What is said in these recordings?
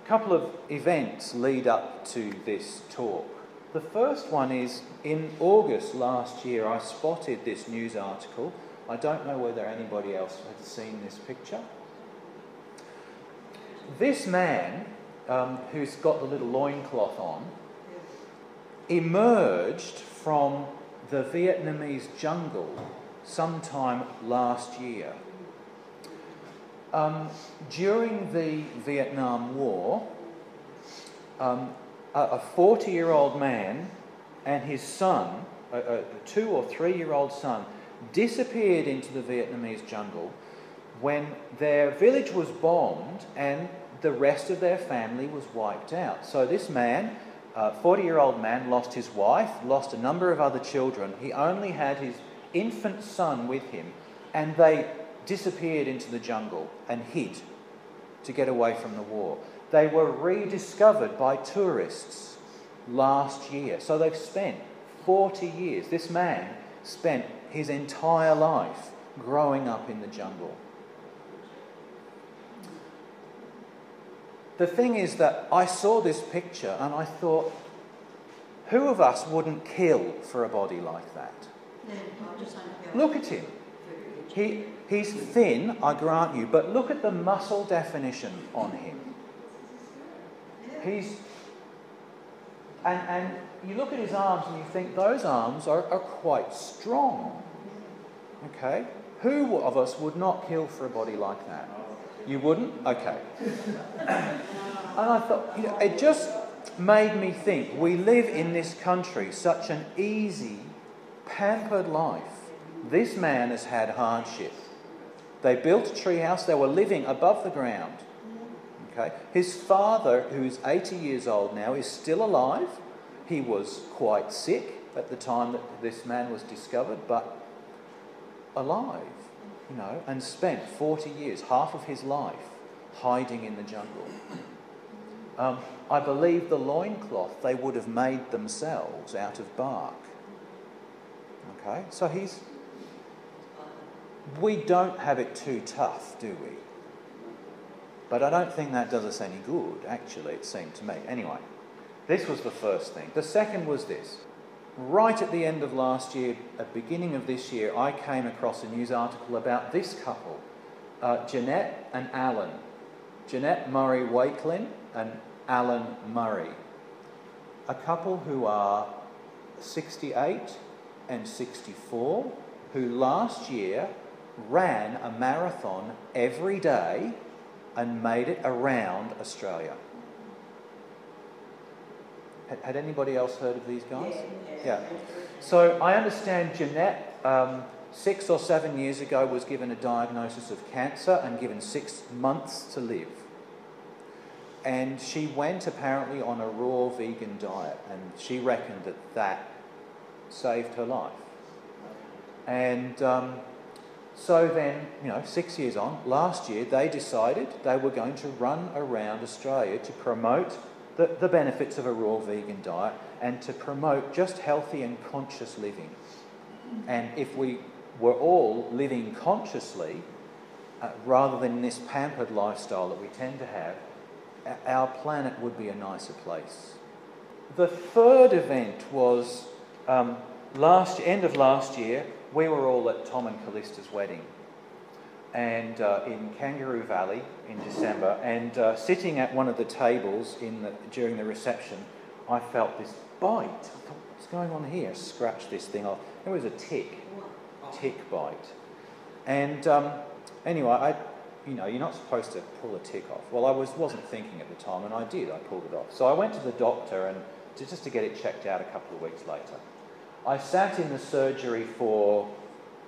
couple of events lead up to this talk. The first one is in August last year I spotted this news article. I don't know whether anybody else had seen this picture. This man, who's got the little loincloth on, emerged from the Vietnamese jungle sometime last year. During the Vietnam War, a 40-year-old man and his son, a 2 or 3-year-old son, disappeared into the Vietnamese jungle when their village was bombed and the rest of their family was wiped out. So this man, a 40-year-old man, lost his wife, lost a number of other children. He only had his infant son with him, and they disappeared into the jungle and hid to get away from the war. They were rediscovered by tourists last year. So they've spent 40 years. This man spent his entire life growing up in the jungle. The thing is that I saw this picture and I thought, who of us wouldn't kill for a body like that? Look at him. He's thin, I grant you, but look at the muscle definition on him. And you look at his arms and you think those arms are quite strong. Okay? Who of us would not kill for a body like that? You wouldn't? Okay. And I thought, it just made me think, we live in this country such an easy, pampered life. This man has had hardship. They built a treehouse, they were living above the ground. Okay? His father, who's 80 years old now, is still alive. He was quite sick at the time that this man was discovered, but alive, and spent 40 years, half of his life, hiding in the jungle. I believe the loincloth they would have made themselves out of bark. Okay, so we don't have it too tough, do we? But I don't think that does us any good, actually, it seemed to me. Anyway, this was the first thing. The second was this. Right at the end of last year, at the beginning of this year, I came across a news article about this couple, Jeanette and Alan. Jeanette Murray Wakelin and Alan Murray. A couple who are 68 and 64, who last year ran a marathon every day and made it around Australia. Had anybody else heard of these guys? Yeah. So I understand Jeanette, 6 or 7 years ago, was given a diagnosis of cancer and given 6 months to live. And she went apparently on a raw vegan diet, and she reckoned that saved her life. And so then, 6 years on, last year they decided they were going to run around Australia to promote the benefits of a raw vegan diet and to promote just healthy and conscious living. And if we were all living consciously, rather than this pampered lifestyle that we tend to have, our planet would be a nicer place. The third event was end of last year. We were all at Tom and Callista's wedding, and in Kangaroo Valley in December, and sitting at one of the tables during the reception, I felt this bite. I thought, what's going on here? Scratched this thing off. It was a tick bite. And anyway, you're not supposed to pull a tick off. Well, I wasn't thinking at the time, and I did. I pulled it off. So I went to the doctor and just to get it checked out a couple of weeks later. I sat in the surgery for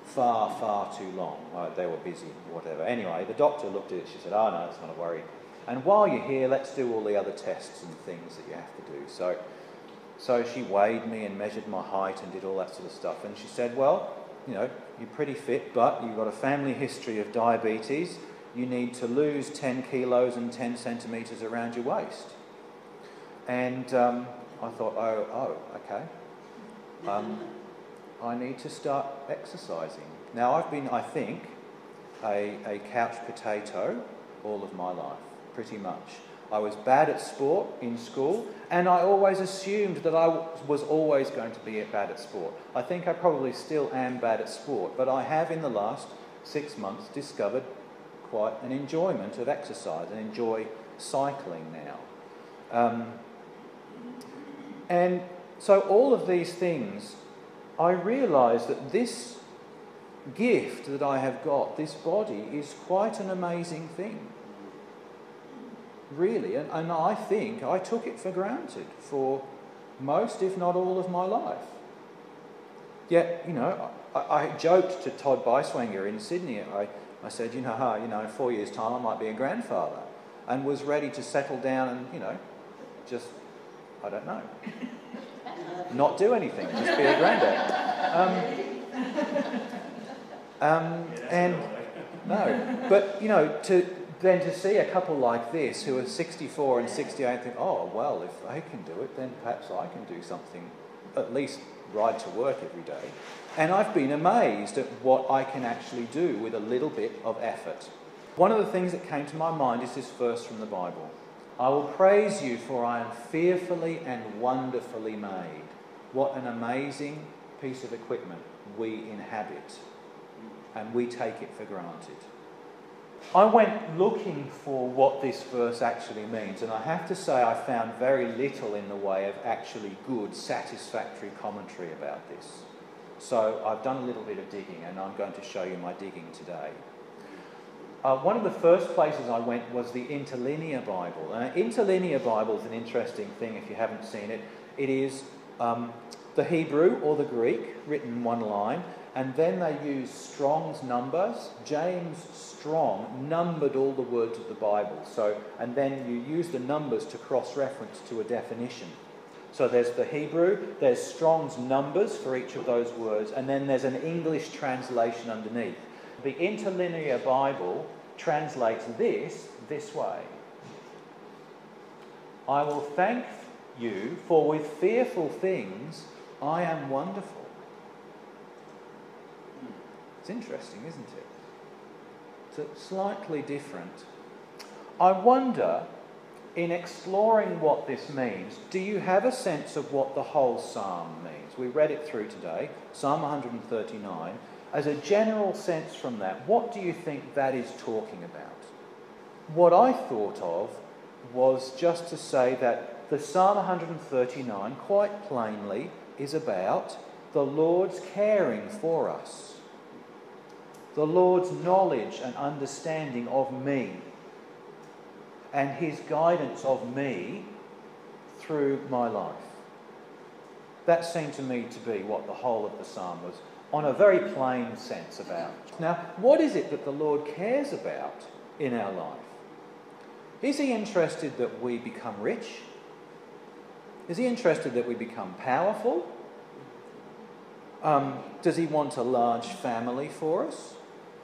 far, far too long. They were busy, whatever. Anyway, the doctor looked at it. She said, "Oh no, it's not a worry. And while you're here, let's do all the other tests and things that you have to do." So she weighed me and measured my height and did all that sort of stuff. And she said, "Well, you're pretty fit, but you've got a family history of diabetes. You need to lose 10 kilos and 10 centimetres around your waist." And I thought, oh, okay. I need to start exercising. Now, I've been, I think, a couch potato all of my life, pretty much. I was bad at sport in school, and I always assumed that I was always going to be bad at sport. I think I probably still am bad at sport, but I have in the last 6 months discovered quite an enjoyment of exercise and enjoy cycling now. And so all of these things, I realise that this gift that I have got, this body, is quite an amazing thing. Really, and I think I took it for granted for most, if not all, of my life. Yet, I joked to Todd Beiswanger in Sydney. I said, in 4 years' time I might be a grandfather, and was ready to settle down and, just, I don't know, not do anything, just be a granddad. But to see a couple like this who are 64 and 68 and think, oh, well, if they can do it, then perhaps I can do something, at least ride to work every day. And I've been amazed at what I can actually do with a little bit of effort. One of the things that came to my mind is this verse from the Bible. I will praise you, for I am fearfully and wonderfully made. What an amazing piece of equipment we inhabit, and we take it for granted. I went looking for what this verse actually means, and I have to say I found very little in the way of actually good, satisfactory commentary about this. So I've done a little bit of digging, and I'm going to show you my digging today. One of the first places I went was the Interlinear Bible. An Interlinear Bible is an interesting thing if you haven't seen it. It is the Hebrew or the Greek written in one line, and then they use Strong's numbers. James Strong numbered all the words of the Bible. And then you use the numbers to cross-reference to a definition. So there's the Hebrew, there's Strong's numbers for each of those words, and then there's an English translation underneath. The Interlinear Bible translates this way. I will thank you, for with fearful things I am wonderful. It's interesting, isn't it? It's slightly different. I wonder, in exploring what this means, do you have a sense of what the whole psalm means? We read it through today, Psalm 139. As a general sense from that, what do you think that is talking about? What I thought of was just to say that the Psalm 139, quite plainly, is about the Lord's caring for us. The Lord's knowledge and understanding of me, and his guidance of me through my life. That seemed to me to be what the whole of the psalm was, on a very plain sense about. Now, what is it that the Lord cares about in our life? Is he interested that we become rich? Is he interested that we become powerful? Does he want a large family for us?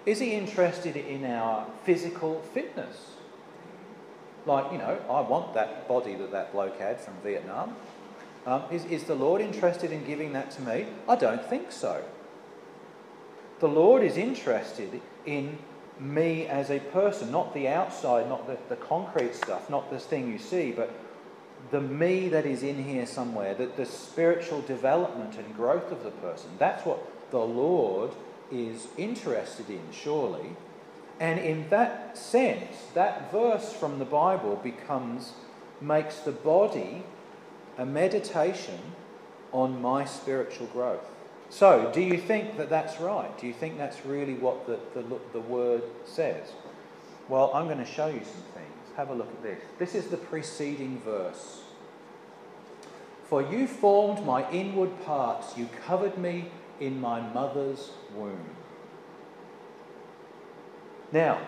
Is he interested in our physical fitness? Like, I want that body that bloke had from Vietnam. Is the Lord interested in giving that to me? I don't think so. The Lord is interested in me as a person, not the outside, not the concrete stuff, not this thing you see, but the me that is in here somewhere, the spiritual development and growth of the person. That's what the Lord is interested in, surely. And in that sense, that verse from the Bible makes the body a meditation on my spiritual growth. So, do you think that that's right? Do you think that's really what the word says? Well, I'm going to show you some things. Have a look at this. This is the preceding verse. For you formed my inward parts, you covered me in my mother's womb. Now,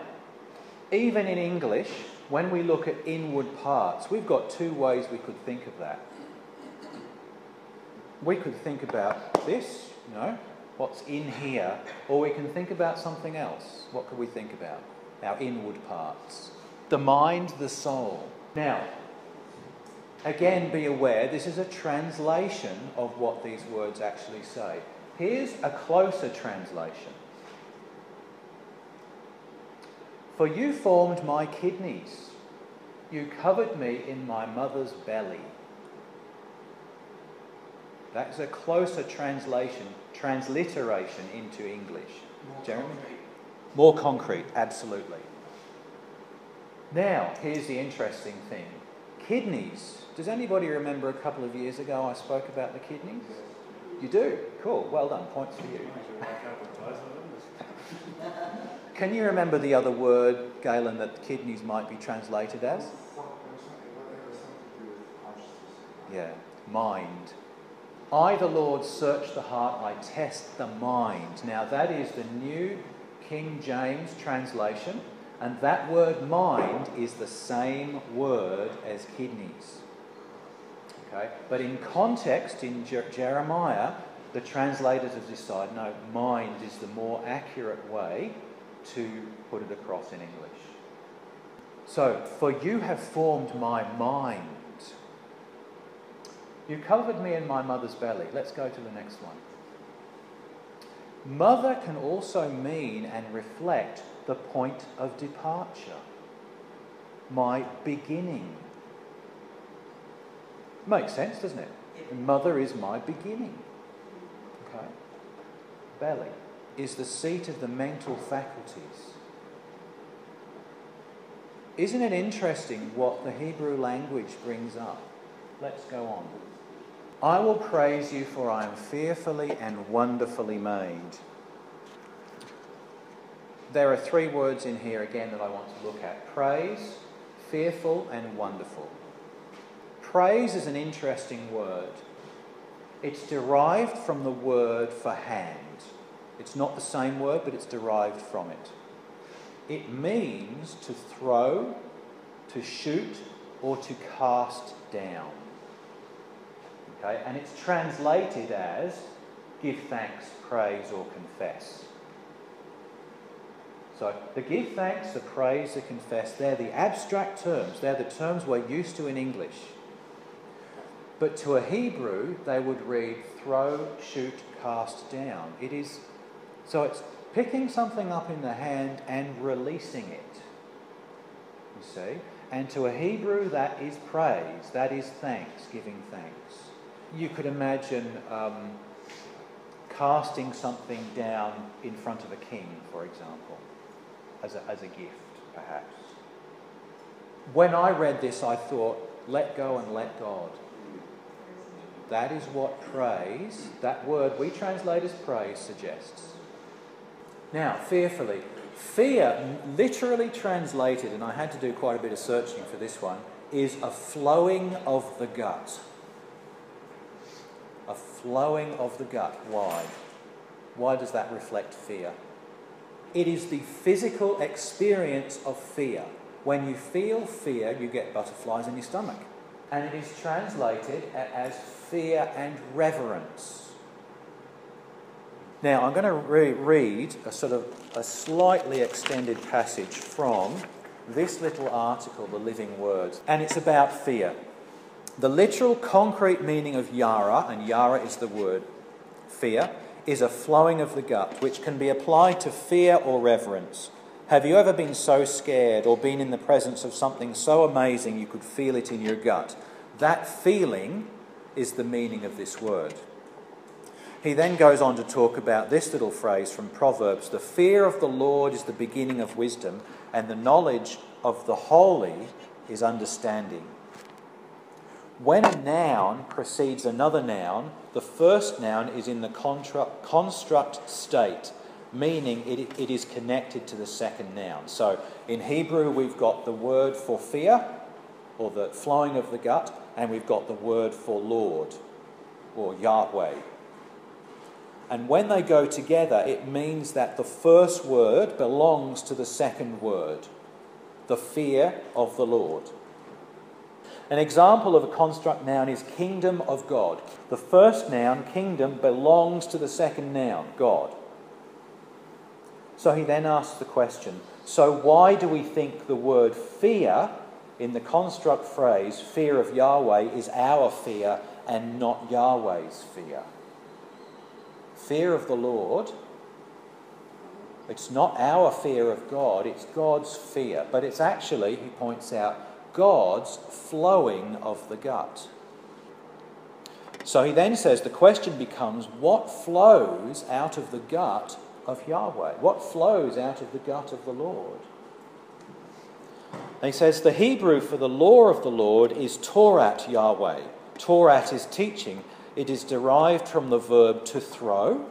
even in English, when we look at inward parts, we've got two ways we could think of that. We could think about this, what's in here, or we can think about something else. What could we think about? Our inward parts. The mind, the soul. Now, again, be aware, this is a translation of what these words actually say. Here's a closer translation. For you formed my kidneys. You covered me in my mother's belly. That's a closer transliteration into English. Jeremy? More concrete, absolutely. Now, here's the interesting thing. Kidneys. Does anybody remember a couple of years ago I spoke about the kidneys? You do? Cool. Well done. Points for you. Can you remember the other word, Galen, that kidneys might be translated as? Yeah, mind. I, the Lord, search the heart, I test the mind. Now that is the New King James translation, and that word mind is the same word as kidneys. Okay? But in context, in Jeremiah, the translators have decided, no, mind is the more accurate way to put it across in English. So, for you have formed my mind. You covered me in my mother's belly. Let's go to the next one. Mother can also mean and reflect the point of departure. My beginning. Makes sense, doesn't it? Mother is my beginning. Okay. Belly is the seat of the mental faculties. Isn't it interesting what the Hebrew language brings up? Let's go on. I will praise you, for I am fearfully and wonderfully made. There are three words in here again that I want to look at. Praise, fearful and wonderful. Praise is an interesting word. It's derived from the word for hand. It's not the same word, but it's derived from it. It means to throw, to shoot, or to cast down. Okay? And it's translated as give thanks, praise, or confess. So the give thanks, the praise, the confess, they're the abstract terms. They're the terms we're used to in English. But to a Hebrew, they would read throw, shoot, cast down. So it's picking something up in the hand and releasing it. You see? And to a Hebrew, that is praise. That is thanks, giving thanks. You could imagine casting something down in front of a king, for example, as a gift, perhaps. When I read this, I thought, let go and let God. That is what praise, that word we translate as praise, suggests. Now, fearfully. Fear, literally translated, and I had to do quite a bit of searching for this one, is a flowing of the gut. A flowing of the gut. Why? Why does that reflect fear? It is the physical experience of fear. When you feel fear, you get butterflies in your stomach. And it is translated as fear and reverence. Now, I'm going to read a slightly extended passage from this little article, The Living Words, and it's about fear. The literal concrete meaning of yara, and yara is the word fear, is a flowing of the gut, which can be applied to fear or reverence. Have you ever been so scared or been in the presence of something so amazing you could feel it in your gut? That feeling is the meaning of this word. He then goes on to talk about this little phrase from Proverbs: the fear of the Lord is the beginning of wisdom, and the knowledge of the holy is understanding. When a noun precedes another noun, the first noun is in the construct state, meaning it is connected to the second noun. So in Hebrew we've got the word for fear, or the flowing of the gut, and we've got the word for Lord, or Yahweh. And when they go together, it means that the first word belongs to the second word, the fear of the Lord. An example of a construct noun is kingdom of God. The first noun, kingdom, belongs to the second noun, God. So he then asks the question, so why do we think the word fear in the construct phrase, fear of Yahweh, is our fear and not Yahweh's fear? Fear of the Lord, it's not our fear of God, it's God's fear. But it's actually, he points out, God's flowing of the gut. So he then says the question becomes, what flows out of the gut of Yahweh? What flows out of the gut of the Lord? And he says the Hebrew for the law of the Lord is Torat Yahweh. Torat is teaching. It is derived from the verb to throw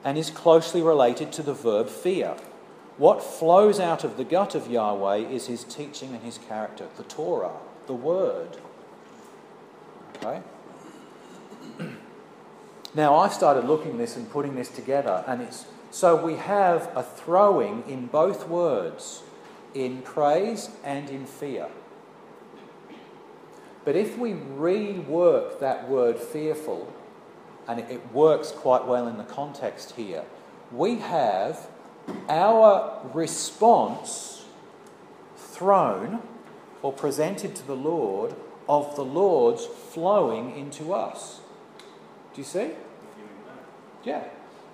and is closely related to the verb fear. What flows out of the gut of Yahweh is his teaching and his character, the Torah, the word. Okay? Now, I started looking at this and putting this together, and so we have a throwing in both words, in praise and in fear. But if we rework that word fearful, and it works quite well in the context here, we have our response thrown or presented to the Lord of the Lord's flowing into us. Do you see? Yeah.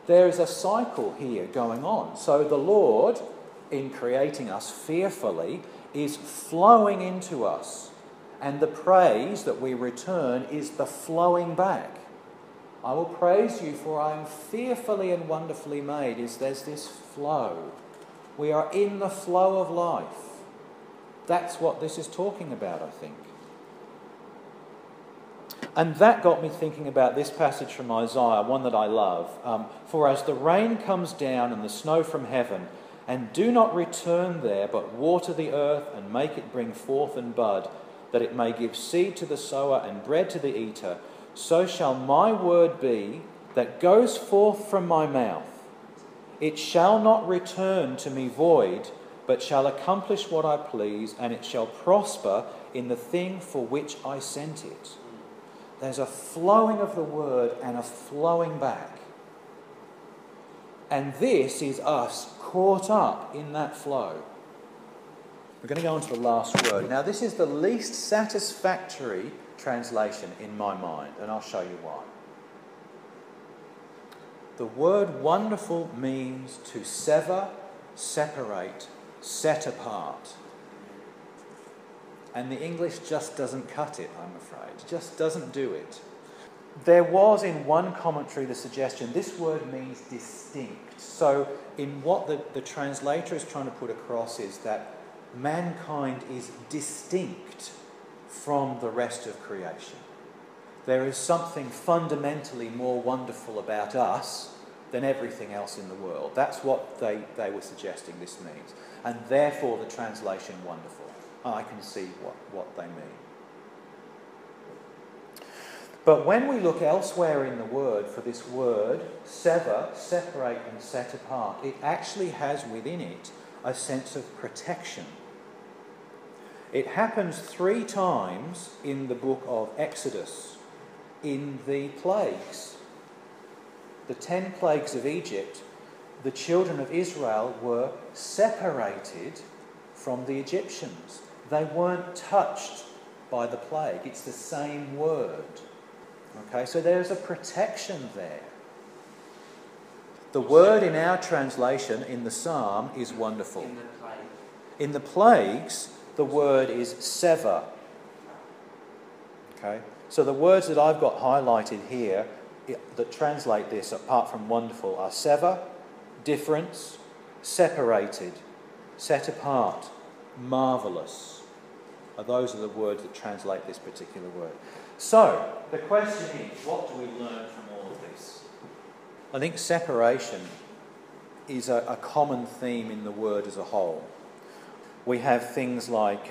There is a cycle here going on. So the Lord, in creating us fearfully, is flowing into us. And the praise that we return is the flowing back. I will praise you, for I am fearfully and wonderfully made. There's this flow. We are in the flow of life. That's what this is talking about, I think. And that got me thinking about this passage from Isaiah, one that I love. For as the rain comes down and the snow from heaven, and do not return there, but water the earth and make it bring forth and bud, that it may give seed to the sower and bread to the eater, so shall my word be that goes forth from my mouth. It shall not return to me void, but shall accomplish what I please, and it shall prosper in the thing for which I sent it. There's a flowing of the word and a flowing back. And this is us caught up in that flow. We're going to go on to the last word. Now, this is the least satisfactory translation in my mind, and I'll show you why. The word wonderful means to sever, separate, set apart. And the English just doesn't cut it, I'm afraid. It just doesn't do it. There was in one commentary the suggestion this word means distinct. So in what the translator is trying to put across is that mankind is distinct from the rest of creation. There is something fundamentally more wonderful about us than everything else in the world. That's what they were suggesting this means. And therefore the translation wonderful. I can see what they mean. But when we look elsewhere in the word for this word, sever, separate and set apart, it actually has within it a sense of protection. It happens 3 times in the book of Exodus, in the plagues. The 10 plagues of Egypt, the children of Israel were separated from the Egyptians. They weren't touched by the plague. It's the same word. Okay, so there's a protection there. The word in our translation in the psalm is wonderful. In the plagues, the word is sever. Okay, so the words that I've got highlighted here that translate this, apart from wonderful, are sever, difference, separated, set apart, marvellous. Those are the words that translate this particular word. So, the question is, what do we learn from all of this? I think separation is a common theme in the word as a whole. We have things like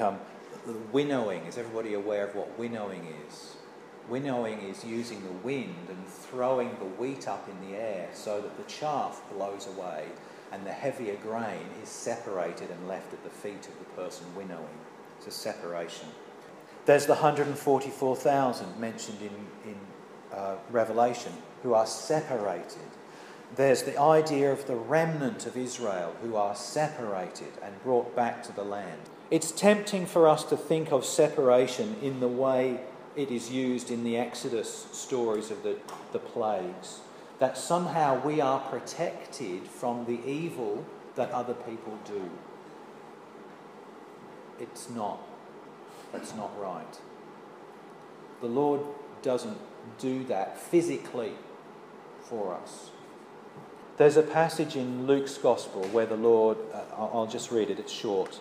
winnowing. Is everybody aware of what winnowing is? Winnowing is using the wind and throwing the wheat up in the air so that the chaff blows away and the heavier grain is separated and left at the feet of the person winnowing. It's a separation. There's the 144,000 mentioned in Revelation who are separated. There's the idea of the remnant of Israel who are separated and brought back to the land. It's tempting for us to think of separation in the way it is used in the Exodus stories of the plagues, that somehow we are protected from the evil that other people do. It's not. That's not right. The Lord doesn't do that physically for us. There's a passage in Luke's Gospel where the Lord, I'll just read it, it's short.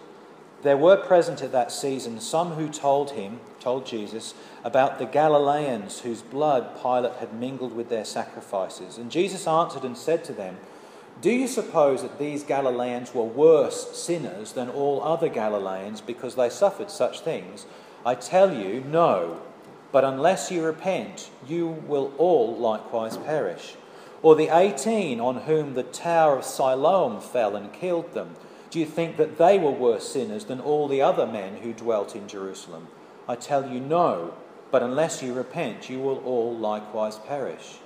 There were present at that season some who told Jesus, about the Galileans whose blood Pilate had mingled with their sacrifices. And Jesus answered and said to them, do you suppose that these Galileans were worse sinners than all other Galileans because they suffered such things? I tell you, no. But unless you repent, you will all likewise perish. Or the 18 on whom the tower of Siloam fell and killed them, do you think that they were worse sinners than all the other men who dwelt in Jerusalem? I tell you, no. But unless you repent, you will all likewise perish.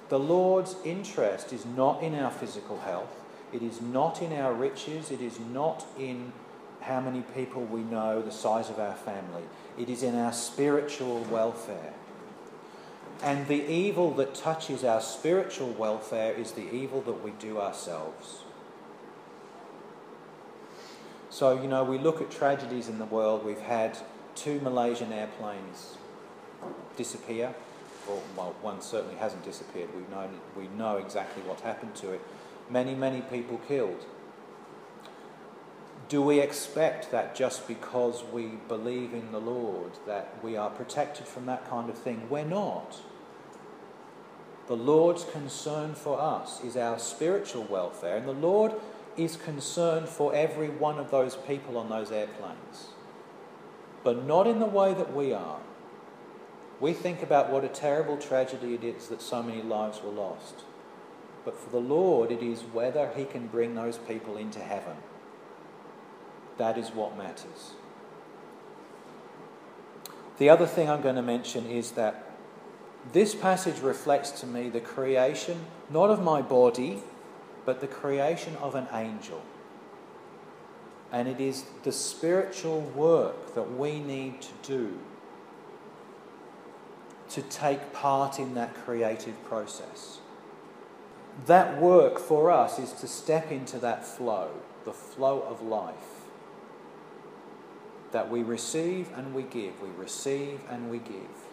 The Lord's interest is not in our physical health. It is not in our riches. It is not in how many people we know, the size of our family. It is in our spiritual welfare. And the evil that touches our spiritual welfare is the evil that we do ourselves. So, we look at tragedies in the world. We've had 2 Malaysian airplanes disappear. Well, one certainly hasn't disappeared. We know exactly what happened to it. Many, many people killed. Do we expect that just because we believe in the Lord that we are protected from that kind of thing? We're not. The Lord's concern for us is our spiritual welfare, and the Lord is concerned for every one of those people on those airplanes, but not in the way that we are. We think about what a terrible tragedy it is that so many lives were lost. But for the Lord, it is whether he can bring those people into heaven. That is what matters. The other thing I'm going to mention is that this passage reflects to me the creation, not of my body, but the creation of an angel. And it is the spiritual work that we need to do to take part in that creative process. That work for us is to step into that flow, the flow of life. That we receive and we give, we receive and we give.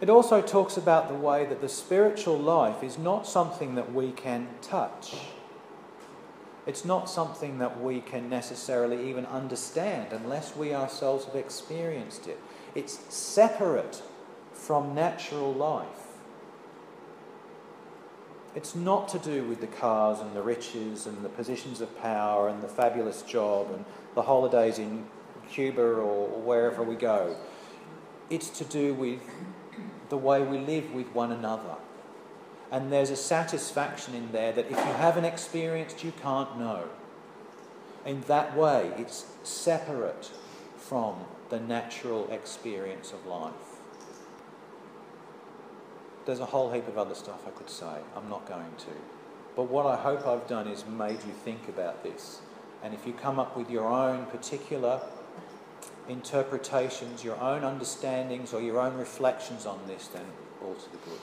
It also talks about the way that the spiritual life is not something that we can touch. It's not something that we can necessarily even understand unless we ourselves have experienced it. It's separate from natural life. It's not to do with the cars and the riches and the positions of power and the fabulous job and the holidays in Cuba or wherever we go. It's to do with the way we live with one another. And there's a satisfaction in there that if you haven't experienced, you can't know. In that way, it's separate from the natural experience of life. There's a whole heap of other stuff I could say. I'm not going to. But what I hope I've done is made you think about this. And if you come up with your own particular interpretations, your own understandings, or your own reflections on this, then all to the good.